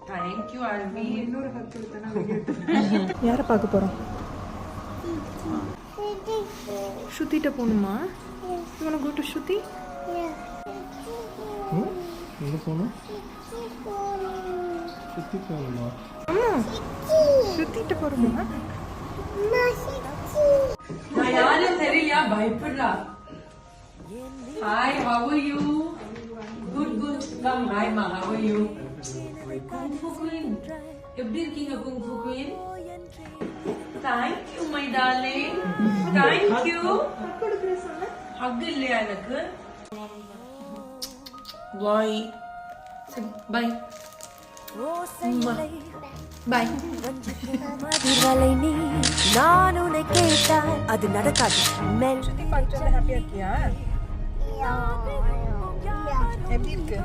Thank you, Alvi. இன்னொரு ஹக் கொடுத்தனா யாரை பார்க்க போறோம்? ஸ்ருதிட்ட போணுமா? You wanna go to Shruti? எங்க போணும்? சுத்தி போணுமா? ஸ்ருதிட்ட போறோமா? நான் யாரும் தெரியலையா பயப்படுறா. Hi, how are you? Good, good. Come, hi, ma. How are you? Kung Fu Queen. எப்படி இருக்கீங்க Kung Fu Queen? Thank you, my darling. Thank you. Hug இல்லையா எனக்கு? Bye. Bye. Bye. நான் உன்னை கேட்டால் அது நடக்காது. ஹாப்பியா இருக்கியா? எப்படி இருக்கு?